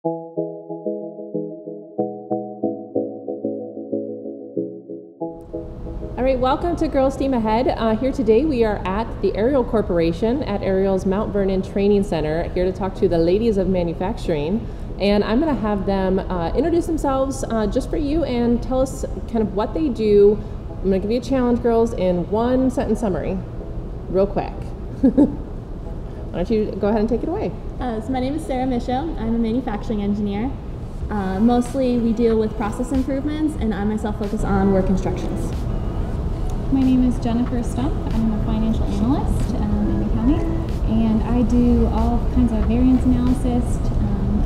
All right, welcome to Girls Steam Ahead. Here today we are at the Ariel Corporation at Ariel's Mount Vernon Training Center, here to talk to the ladies of manufacturing. And I'm going to have them introduce themselves just for you and tell us kind of what they do. I'm going to give you a challenge, girls, in one sentence summary, real quick. Why don't you go ahead and take it away? So my name is Sarah Michaud. I'm a manufacturing engineer. Mostly we deal with process improvements, and I myself focus on work instructions. My name is Jennifer Stump. I'm a financial analyst in accounting, and I do all kinds of variance analysis,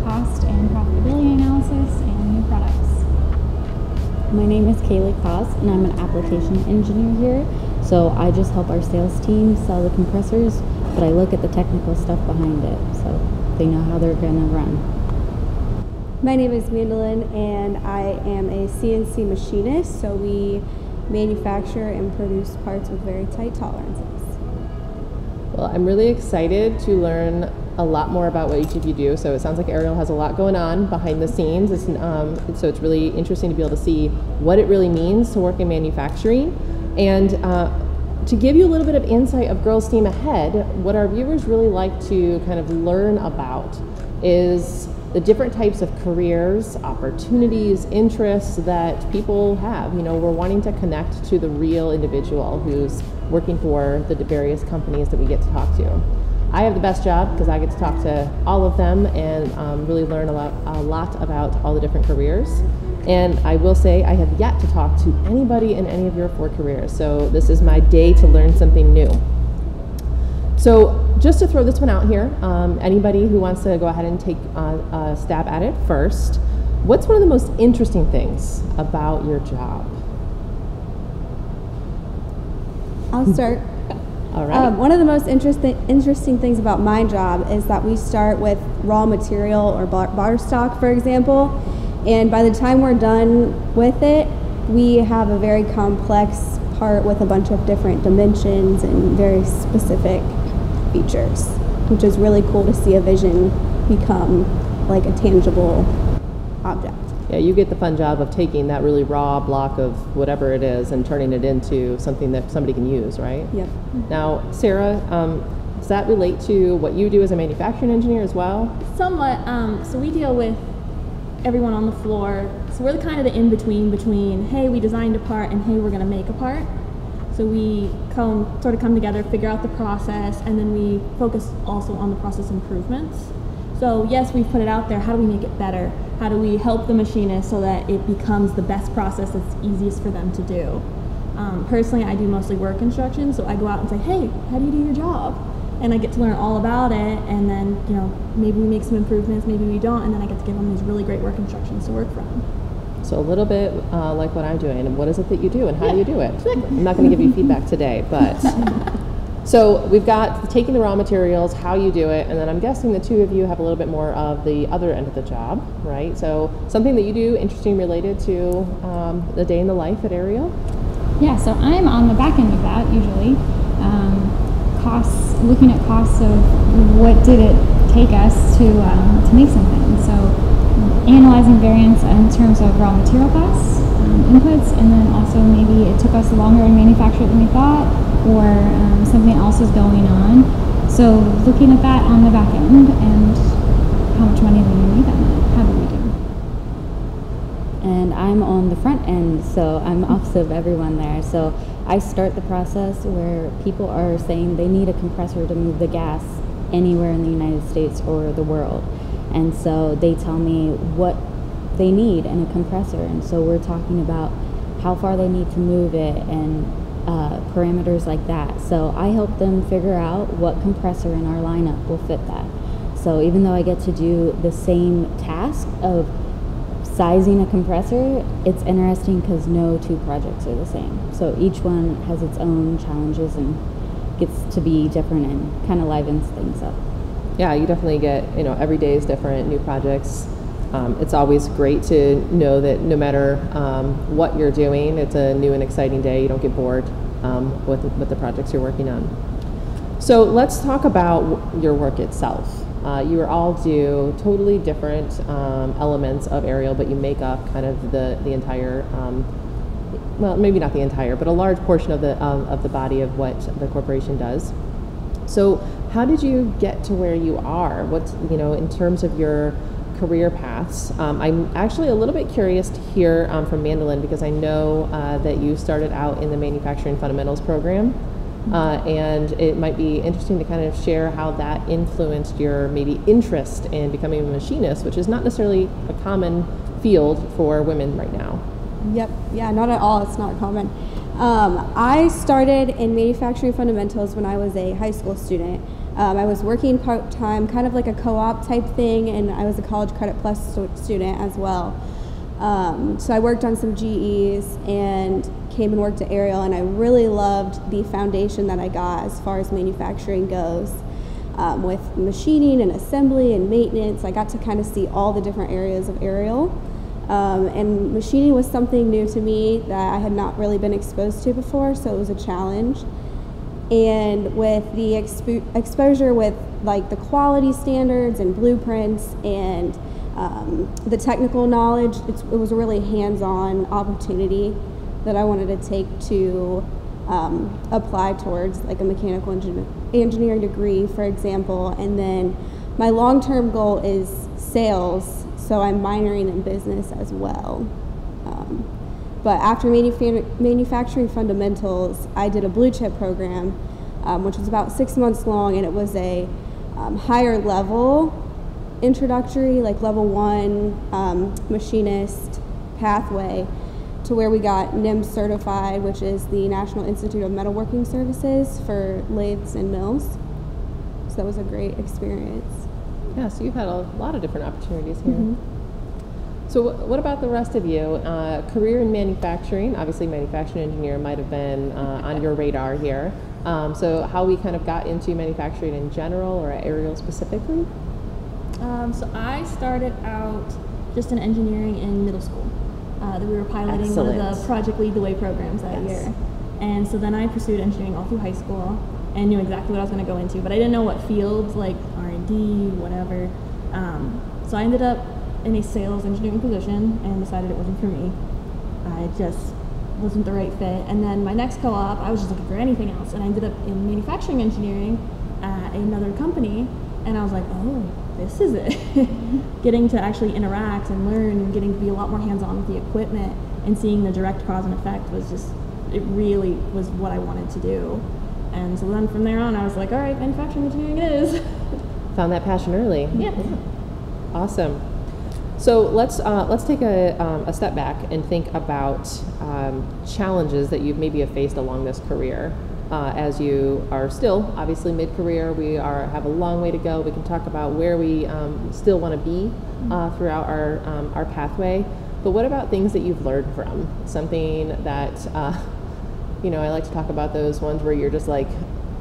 cost and profitability analysis, and new products. My name is Kaley, and I'm an application engineer here. So I just help our sales team sell the compressors, but I look at the technical stuff behind it, so they know how they're going to run. My name is Mandolyn, and I am a CNC machinist, so we manufacture and produce parts with very tight tolerances. Well, I'm really excited to learn a lot more about what each of you do. So it sounds like Ariel has a lot going on behind the scenes. So it's really interesting to be able to see what it really means to work in manufacturing. And to give you a little bit of insight of Girls Steam Ahead, what our viewers really like to kind of learn about is the different types of careers, opportunities, interests that people have. You know, we're wanting to connect to the real individual who's working for the various companies that we get to talk to. I have the best job because I get to talk to all of them and really learn a lot about all the different careers. And I will say I have yet to talk to anybody in any of your 4 careers. So this is my day to learn something new. So just to throw this one out here, anybody who wants to go ahead and take a stab at it first, what's one of the most interesting things about your job? I'll start. All right. One of the most interesting things about my job is that we start with raw material or bar stock, for example, and by the time we're done with it, we have a very complex part with a bunch of different dimensions and very specific features, which is really cool to see a vision become like a tangible object. Yeah, you get the fun job of taking that really raw block of whatever it is and turning it into something that somebody can use, right? Yep. Now, Sarah, does that relate to what you do as a manufacturing engineer as well? Somewhat. So we deal with everyone on the floor. So we're kind of the in-between between, hey, we designed a part, and hey, we're going to make a part. So we come together, figure out the process, and then we focus also on the process improvements. So yes, we've put it out there. How do we make it better? How do we help the machinist so that it becomes the best process that's easiest for them to do? Personally, I do mostly work instruction, so I go out and say, hey, how do you do your job? And I get to learn all about it, and then, you know, maybe we make some improvements, maybe we don't, and then I get to give them these really great work instructions to work from. So a little bit like what I'm doing, and what is it that you do, and how do you do it? Exactly. I'm not going to give you feedback today, but so we've got taking the raw materials, how you do it, and then I'm guessing the 2 of you have a little bit more of the other end of the job, right? So something that you do interesting related to the day in the life at Ariel? Yeah, so I'm on the back end of that usually. Costs, looking at costs of what did it take us to make something. So analyzing variance in terms of raw material costs, inputs, and then also maybe it took us longer to manufacture than we thought, or something else is going on. So looking at that on the back end and how much money do we make on that? How do we do? And I'm on the front end, so I'm opposite of everyone there. So I start the process where people are saying they need a compressor to move the gas anywhere in the United States or the world. And so they tell me what they need in a compressor. And so we're talking about how far they need to move it and parameters like that. So I help them figure out what compressor in our lineup will fit that. So even though I get to do the same task of sizing a compressor, it's interesting because no 2 projects are the same. So each one has its own challenges and gets to be different and kind of livens things up. Yeah, you definitely get, you know, every day is different, new projects. It's always great to know that no matter what you're doing, it's a new and exciting day. You don't get bored with the projects you're working on. So let's talk about your work itself. you all do totally different elements of Ariel, but you make up kind of the entire, well, maybe not the entire, but a large portion of the body of what the corporation does. So how did you get to where you are? What's, in terms of your career paths? I'm actually a little bit curious to hear from Mandolyn, because I know that you started out in the manufacturing fundamentals program, and it might be interesting to kind of share how that influenced your maybe interest in becoming a machinist, which is not necessarily a common field for women right now. Yep, yeah, not at all. It's not common. I started in manufacturing fundamentals when I was a high school student. I was working part-time, kind of like a co-op type thing, and I was a College Credit Plus student as well. So I worked on some GEs and came and worked at Ariel, and I really loved the foundation that I got as far as manufacturing goes. With machining and assembly and maintenance, I got to kind of see all the different areas of Ariel. And machining was something new to me that I had not really been exposed to before, so it was a challenge. And with the exposure with like the quality standards and blueprints and the technical knowledge, it was a really hands-on opportunity that I wanted to take to apply towards like a mechanical engineering degree, for example. And then my long-term goal is sales, so I'm minoring in business as well. But after manufacturing fundamentals, I did a blue chip program, which was about 6 months long, and it was a higher level introductory, like level 1 machinist pathway, to where we got NIM certified, which is the National Institute of Metalworking Services for lathes and mills. So that was a great experience. Yeah, so you've had a lot of different opportunities here. Mm-hmm. So what about the rest of you? Career in manufacturing, obviously manufacturing engineer might have been on your radar here. So how we kind of got into manufacturing in general, or at Ariel specifically? So I started out just in engineering in middle school. That we were piloting Excellent. One of the Project Lead the Way programs that year. And so then I pursued engineering all through high school and knew exactly what I was going to go into, but I didn't know what fields, like R&D, whatever. So I ended up in a sales engineering position and decided it wasn't for me. It just wasn't the right fit. And then my next co-op, I was just looking for anything else, and I ended up in manufacturing engineering at another company, and I was like, oh, this is it. Getting to actually interact and learn, and getting to be a lot more hands-on with the equipment and seeing the direct cause and effect was just, it really was what I wanted to do. And so then from there on, I was like, all right, manufacturing engineering it is. Found that passion early. Yeah. Awesome. So let's take a step back and think about challenges that you maybe have faced along this career. As you are still obviously mid-career, we have a long way to go. We can talk about where we still want to be throughout our pathway. But what about things that you've learned from? Something that I like to talk about those ones where you're just like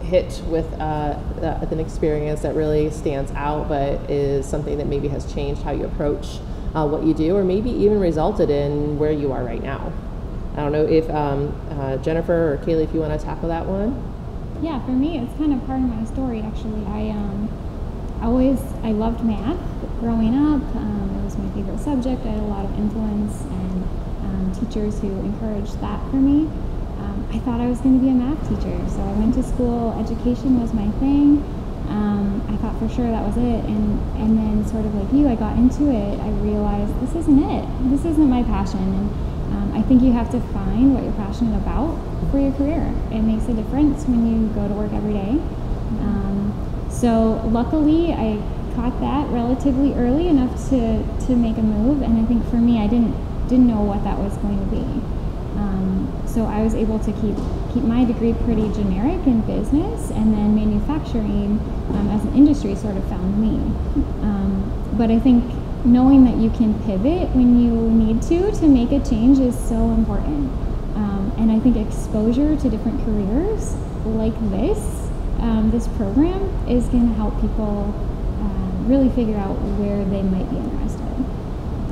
hit with an experience that really stands out, but is something that maybe has changed how you approach what you do, or maybe even resulted in where you are right now. I don't know if Jennifer or Kaley, if you want to tackle that one. Yeah, for me, it's kind of part of my story, actually. I loved math growing up. It was my favorite subject. I had a lot of influence and teachers who encouraged that for me. I thought I was going to be a math teacher, so I went to school. Education was my thing. I thought for sure that was it, and then sort of like you, I got into it. I realized this isn't it. This isn't my passion, and I think you have to find what you're passionate about for your career. It makes a difference when you go to work every day. So luckily, I caught that relatively early enough to make a move, and I think for me, I didn't know what that was going to be. So I was able to keep my degree pretty generic in business, and then manufacturing as an industry sort of found me. But I think knowing that you can pivot when you need to make a change is so important. And I think exposure to different careers like this program is going to help people really figure out where they might be interested.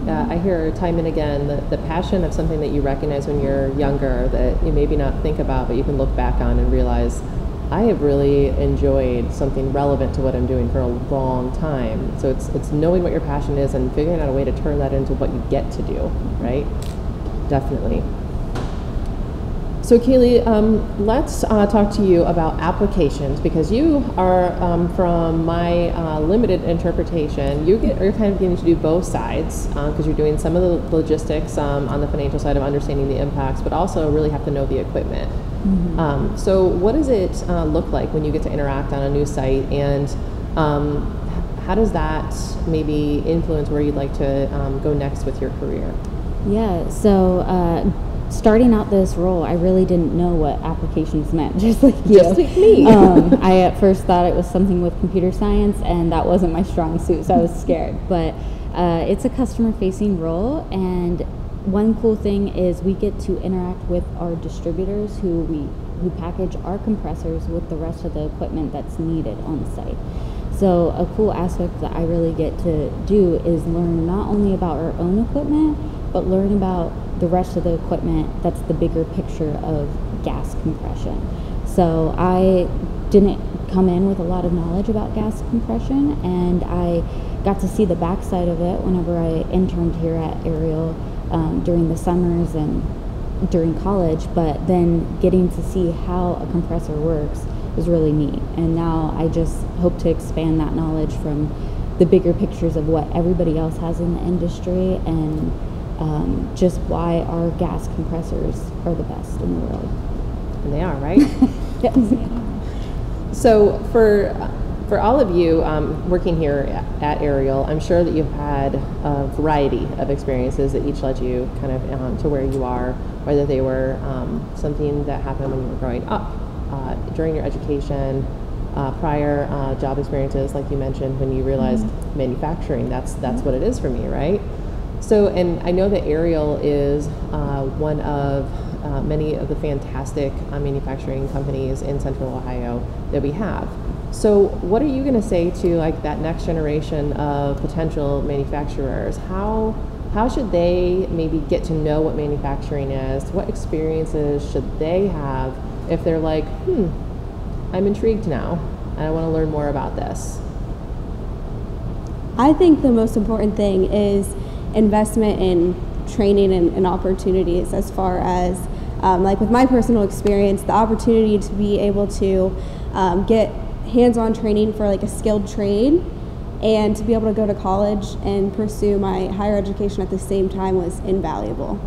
I hear time and again the passion of something that you recognize when you're younger that you maybe not think about, but you can look back on and realize I have really enjoyed something relevant to what I'm doing for a long time. So it's knowing what your passion is and figuring out a way to turn that into what you get to do, right? Definitely. So Kaley, let's talk to you about applications, because you are, from my limited interpretation, you're kind of getting to do both sides, because you're doing some of the logistics on the financial side of understanding the impacts, but also really have to know the equipment. Mm-hmm. So what does it look like when you get to interact on a new site, and how does that maybe influence where you'd like to go next with your career? Yeah, so starting out this role, I really didn't know what applications meant, just like you. Just like me. I at first thought it was something with computer science, and that wasn't my strong suit, so I was scared. But it's a customer-facing role, and one cool thing is we get to interact with our distributors who package our compressors with the rest of the equipment that's needed on the site. So a cool aspect that I really get to do is learn not only about our own equipment, but learn about the rest of the equipment that's the bigger picture of gas compression. So I didn't come in with a lot of knowledge about gas compression, and I got to see the backside of it whenever I interned here at Ariel during the summers and during college, but then getting to see how a compressor works is really neat. And now I just hope to expand that knowledge from the bigger pictures of what everybody else has in the industry, and just why our gas compressors are the best in the world. And they are, right? Yes. So for all of you working here at Ariel, I'm sure that you've had a variety of experiences that each led you kind of to where you are, whether they were something that happened when you were growing up, during your education, prior job experiences, like you mentioned, when you realized manufacturing, that's what it is for me, right? So, and I know that Ariel is one of many of the fantastic manufacturing companies in Central Ohio that we have. So what are you going to say to like that next generation of potential manufacturers? How should they maybe get to know what manufacturing is? What experiences should they have if they're like, I'm intrigued now and I want to learn more about this? I think the most important thing is investment in training and opportunities, as far as like with my personal experience, the opportunity to be able to get hands-on training for like a skilled trade, and to be able to go to college and pursue my higher education at the same time was invaluable.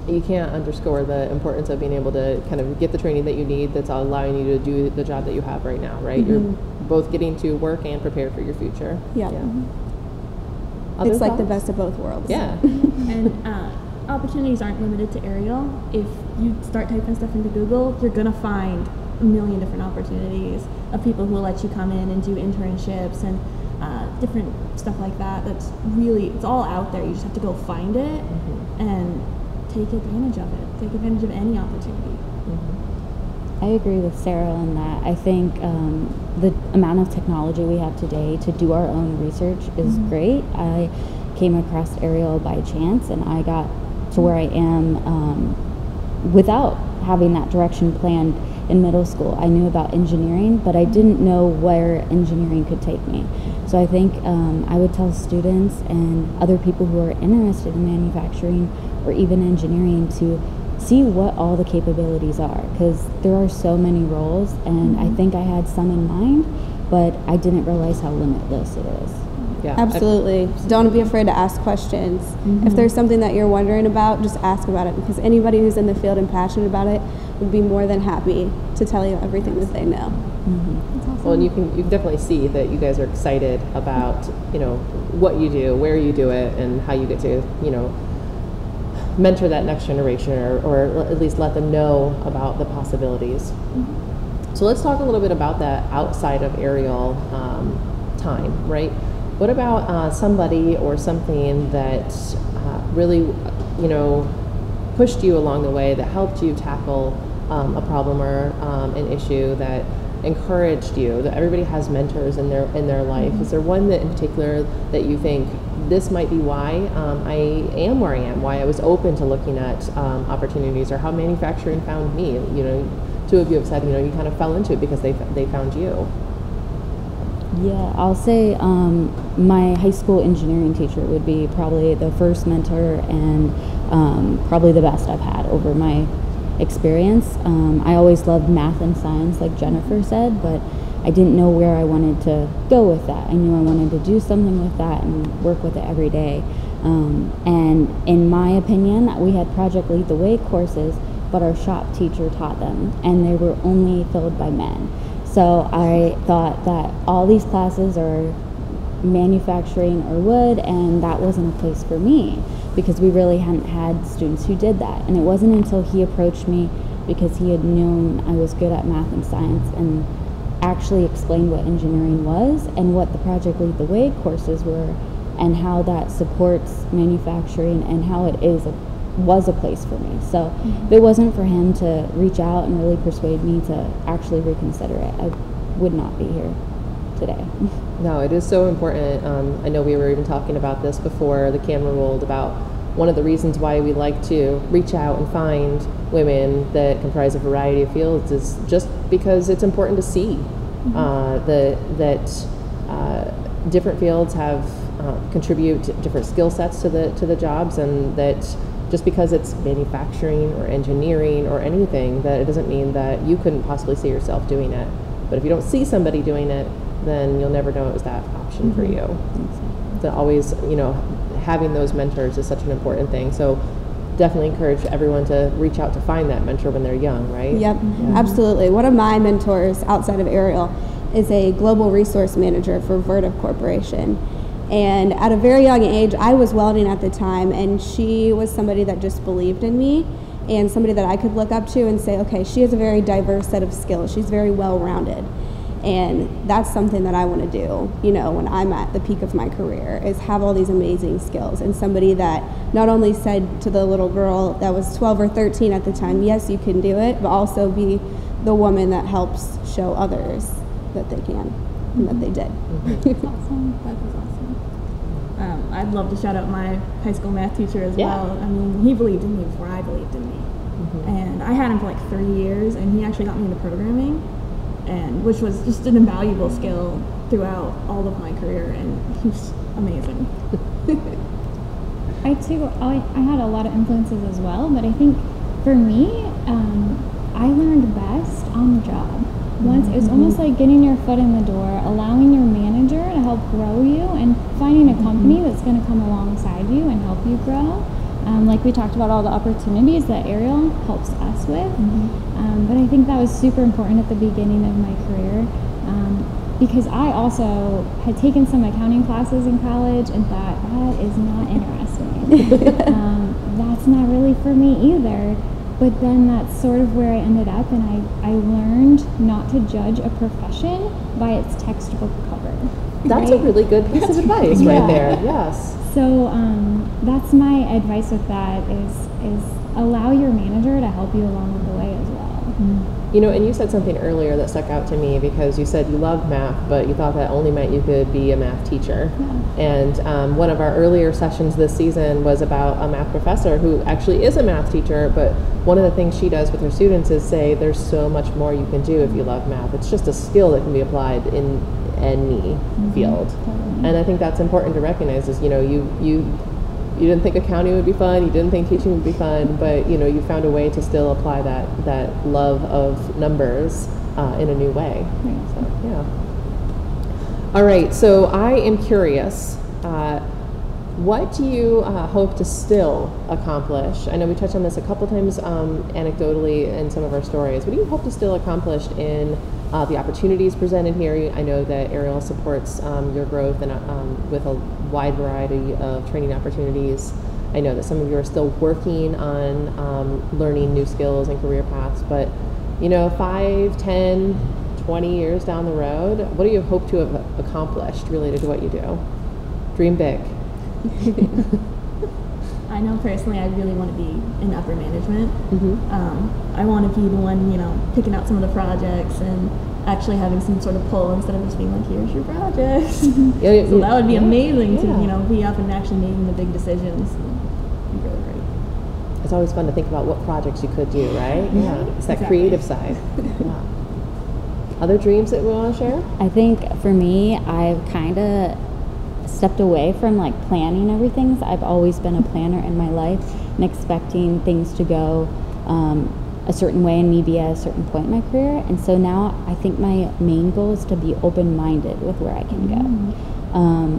You can't underscore the importance of being able to kind of get the training that you need that's allowing you to do the job that you have right now, right? You're both getting to work and prepare for your future. Yeah. Other It's like thoughts? the best of both worlds. Yeah. And opportunities aren't limited to Ariel. If you start typing stuff into Google, you're gonna find a million different opportunities of people who will let you come in and do internships and different stuff like that. That's really, it's all out there. You just have to go find it and take advantage of it. Take advantage of any opportunity. I agree with Sarah on that. I think the amount of technology we have today to do our own research is great. I came across Ariel by chance, and I got to where I am without having that direction planned in middle school. I knew about engineering, but I didn't know where engineering could take me. So I think I would tell students and other people who are interested in manufacturing or even engineering to see what all the capabilities are, because there are so many roles, and I think I had some in mind, but I didn't realize how limitless it is. Yeah, Absolutely. Don't be afraid to ask questions. If there's something that you're wondering about, just ask about it, because anybody who's in the field and passionate about it would be more than happy to tell you everything that they know. Well, and you can definitely see that you guys are excited about, what you do, where you do it, and how you get to, mentor that next generation, or at least let them know about the possibilities. So let's talk a little bit about that outside of Ariel time, right? What about somebody or something that really, pushed you along the way, that helped you tackle a problem or an issue, that encouraged you? That everybody has mentors in their life. Is there one that in particular that you think, this might be why I am where I am, why I was open to looking at opportunities, or how manufacturing found me? two of you have said, you kind of fell into it because they found you. Yeah, I'll say my high school engineering teacher would be probably the first mentor and probably the best I've had over my experience. I always loved math and science, like Jennifer said, but I didn't know where I wanted to go with that. I knew I wanted to do something with that and work with it every day. And in my opinion, we had Project Lead the Way courses, but our shop teacher taught them, and they were only filled by men. So I thought that all these classes are manufacturing or wood, and that wasn't a place for me because we really hadn't had students who did that. And it wasn't until he approached me because he had known I was good at math and science and actually explained what engineering was and what the Project Lead the Way courses were and how that supports manufacturing and how it was a place for me. So if it wasn't for him to reach out and really persuade me to actually reconsider it, I would not be here today. No, it is so important. I know we were even talking about this before the camera rolled, about one of the reasons why we like to reach out and find women that comprise a variety of fields is just because it's important to see that different fields have contribute different skill sets to the jobs, and that just because it's manufacturing or engineering or anything, that it doesn't mean that you couldn't possibly see yourself doing it. But if you don't see somebody doing it, then you'll never know it was that option for you. So always, having those mentors is such an important thing. So definitely encourage everyone to reach out to find that mentor when they're young, right? Yep, absolutely. One of my mentors outside of Ariel is a global resource manager for Federer Corporation. And at a very young age, I was welding at the time, and she was somebody that just believed in me and somebody that I could look up to and say, okay, she has a very diverse set of skills. She's very well-rounded. And that's something that I want to do, when I'm at the peak of my career, is have all these amazing skills. And somebody that not only said to the little girl that was 12 or 13 at the time, yes, you can do it, but also be the woman that helps show others that they can and that they did. That's awesome. That was awesome. I'd love to shout out my high school math teacher as well. I mean, he believed in me before I believed in me. And I had him for like 3 years, and he actually got me into programming, and which was just an invaluable skill throughout all of my career, and he's amazing. I had a lot of influences as well, but I think for me, I learned best on the job. Once it was almost like getting your foot in the door, allowing your manager to help grow you, and finding a company that's going to come alongside you and help you grow. Like we talked about all the opportunities that Ariel helps us with. But I think that was super important at the beginning of my career, because I also had taken some accounting classes in college and thought, that is not interesting. That's not really for me either. But then that's sort of where I ended up, and I learned not to judge a profession by its textbook cover. That's a really good piece of advice right there, yes. So that's my advice with that is allow your manager to help you along the way as well. And you said something earlier that stuck out to me, because you said you loved math, but you thought that only meant you could be a math teacher. And one of our earlier sessions this season was about a math professor who actually is a math teacher, but one of the things she does with her students is say there's so much more you can do if you love math. It's just a skill that can be applied in any field. And I think that's important to recognize is, you didn't think accounting would be fun, you didn't think teaching would be fun, but you found a way to still apply that love of numbers in a new way. So, yeah. All right, so I am curious, what do you hope to still accomplish? I know we touched on this a couple times anecdotally in some of our stories. What do you hope to still accomplish in the opportunities presented here? I know that Ariel supports your growth and with a wide variety of training opportunities. I know that some of you are still working on learning new skills and career paths, but 5, 10, 20 years down the road, what do you hope to have accomplished related to what you do? Dream big. I know personally I really want to be in upper management. I want to be the one, picking out some of the projects and actually having some sort of pull instead of just being like, here's your project. So that would be amazing to, be up and actually making the big decisions. It'd be really great. it's always fun to think about what projects you could do, right? Yeah, it's that creative side. Yeah. Other dreams that we want to share? I think for me, I've kind of stepped away from like planning everything. So I've always been a planner in my life and expecting things to go a certain way and me be at a certain point in my career. And so now I think my main goal is to be open-minded with where I can go.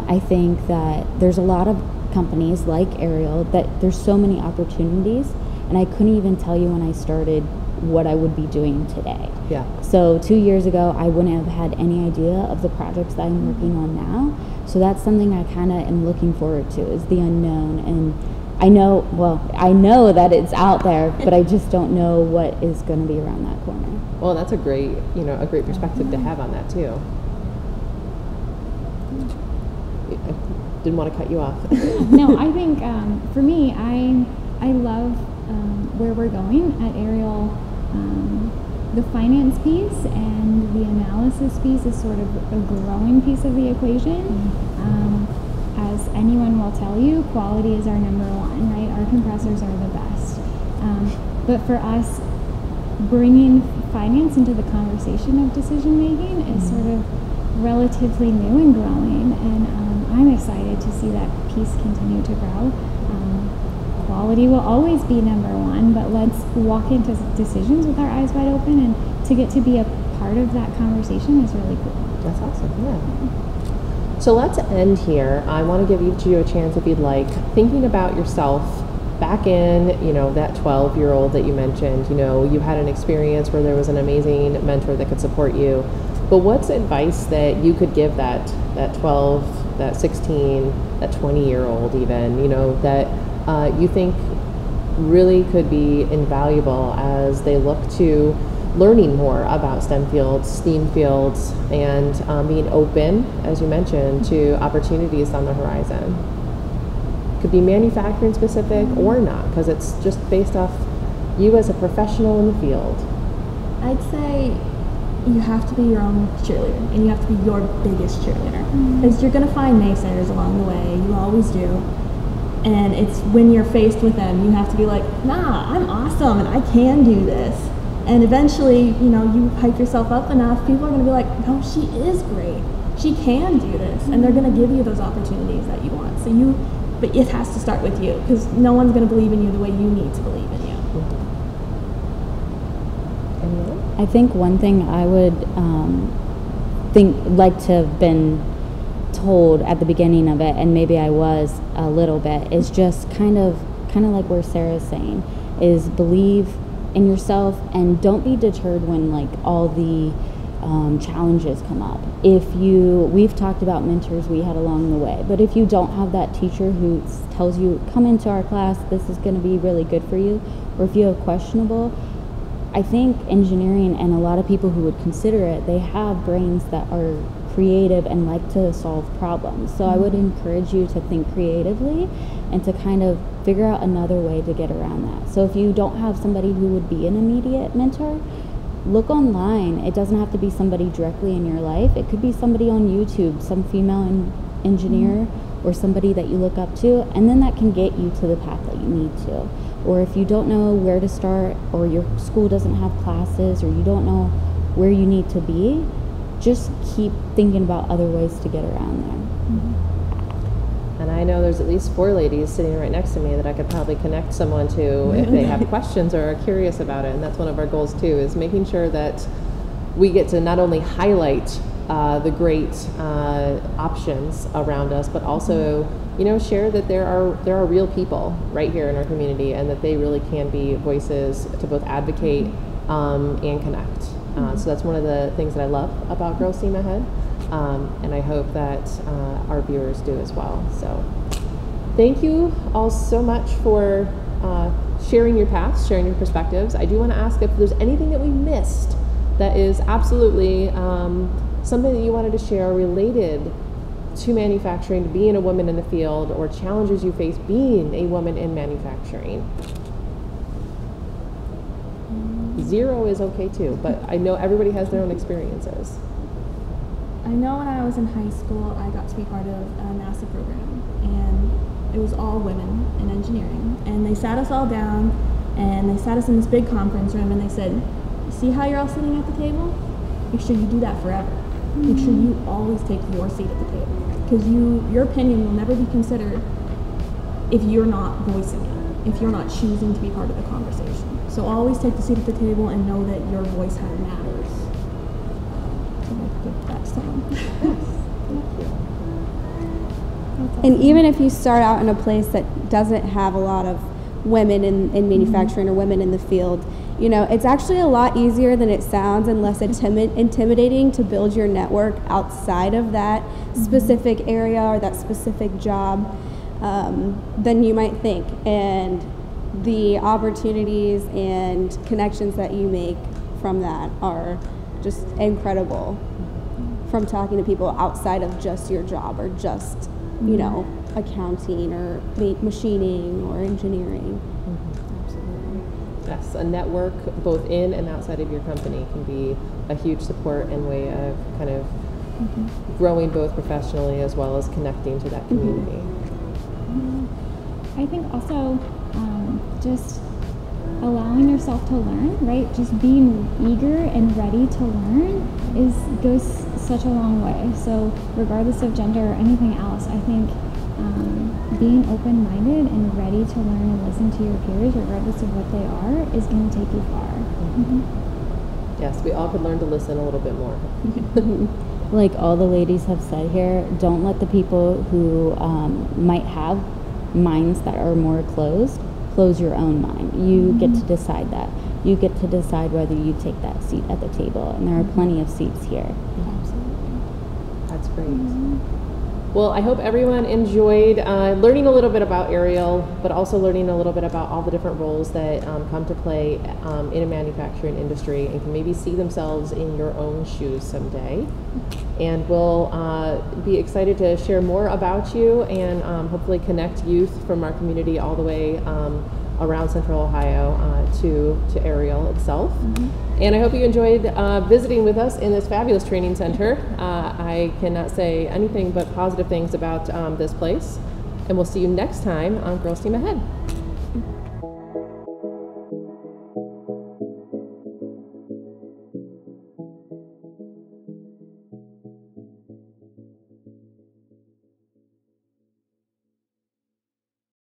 I think that there's a lot of companies like Ariel that there's so many opportunities, and I couldn't even tell you when I started what I would be doing today. Yeah. So 2 years ago, I wouldn't have had any idea of the projects that I'm working on now. So that's something I kind of am looking forward to, is the unknown. And I know that it's out there, but I just don't know what is going to be around that corner. Well, that's a great perspective to have on that too. I didn't want to cut you off. No, I think for me, I love where we're going at Ariel. The finance piece and the analysis piece is sort of a growing piece of the equation. As anyone will tell you, quality is our number one, right? Our compressors are the best. But for us, bringing finance into the conversation of decision making is sort of relatively new and growing, and I'm excited to see that piece continue to grow. Quality will always be number one, but let's walk into decisions with our eyes wide open, and to get to be a part of that conversation is really cool. That's awesome, yeah. So let's end here. I want to give each of you a chance, if you'd like, thinking about yourself back in, that 12-year-old that you mentioned. You had an experience where there was an amazing mentor that could support you, but what's advice that you could give that 12, that 16, that 20-year-old even, that you think really could be invaluable as they look to learning more about STEM fields, STEAM fields, and being open, as you mentioned, to opportunities on the horizon? Could be manufacturing specific or not, because it's just based off you as a professional in the field. I'd say you have to be your own cheerleader, and you have to be your biggest cheerleader, because you're going to find naysayers along the way. You always do. And it's when you're faced with them, you have to be like, nah, I'm awesome and I can do this. And eventually, you hype yourself up enough, people are going to be like, no, she is great. She can do this. And they're going to give you those opportunities that you want. But it has to start with you, because no one's going to believe in you the way you need to believe in you. Anyone? I think one thing I would like to have been told at the beginning of it, and maybe I was a little bit, is just kind of like where Sarah's saying, is believe in yourself and don't be deterred when like all the challenges come up. We've talked about mentors we had along the way, but if you don't have that teacher who tells you, come into our class, this is going to be really good for you, or if you have questionable, I think engineering, and a lot of people who would consider it, they have brains that are creative and like to solve problems. So I would encourage you to think creatively and to kind of figure out another way to get around that. So if you don't have somebody who would be an immediate mentor, look online. It doesn't have to be somebody directly in your life. It could be somebody on YouTube, some female engineer, or somebody that you look up to, and then that can get you to the path that you need to. Or if you don't know where to start, or your school doesn't have classes, or you don't know where you need to be, just keep thinking about other ways to get around there. And I know there's at least 4 ladies sitting right next to me that I could probably connect someone to if they have questions or are curious about it. And that's one of our goals too, is making sure that we get to not only highlight the great options around us, but also share that there are real people right here in our community, and that they really can be voices to both advocate and connect. So that's one of the things that I love about Girls Steam Ahead, and I hope that our viewers do as well. So thank you all so much for sharing your paths, sharing your perspectives. I do want to ask if there's anything that we missed that is absolutely something that you wanted to share related to manufacturing, to being a woman in the field, or challenges you face being a woman in manufacturing. 0 is okay too, but I know everybody has their own experiences. I know when I was in high school, I got to be part of a NASA program, and it was all women in engineering. And they sat us all down, and they sat us in this big conference room, and they said, "You see how you're all sitting at the table? Make sure you do that forever. Make sure you always take your seat at the table, because your opinion will never be considered if you're not voicing it, if you're not choosing to be part of the conversation. So always take the seat at the table and know that your voice matters." So I'll give that to someone. And even if you start out in a place that doesn't have a lot of women in manufacturing or women in the field, you know, it's actually a lot easier than it sounds and less intimidating to build your network outside of that specific area or that specific job than you might think. And the opportunities and connections that you make from that are just incredible, from talking to people outside of just your job or just, you know, accounting or machining or engineering. Absolutely. Yes, a network both in and outside of your company can be a huge support and way of kind of growing both professionally as well as connecting to that community. I think also just allowing yourself to learn, right? Just being eager and ready to learn goes such a long way. So regardless of gender or anything else, I think being open-minded and ready to learn and listen to your peers, regardless of what they are, is going to take you far. Yes, we all could learn to listen a little bit more. Like all the ladies have said here, don't let the people who might have minds that are more close close your own mind. You get to decide that. You get to decide whether you take that seat at the table, and there are plenty of seats here. Absolutely. That's great. Well, I hope everyone enjoyed learning a little bit about Ariel, but also learning a little bit about all the different roles that come to play in a manufacturing industry, and can maybe see themselves in your own shoes someday. And we'll be excited to share more about you and hopefully connect youth from our community all the way around Central Ohio to Ariel itself. And I hope you enjoyed visiting with us in this fabulous training center. I cannot say anything but positive things about this place. And we'll see you next time on Girls Team Ahead.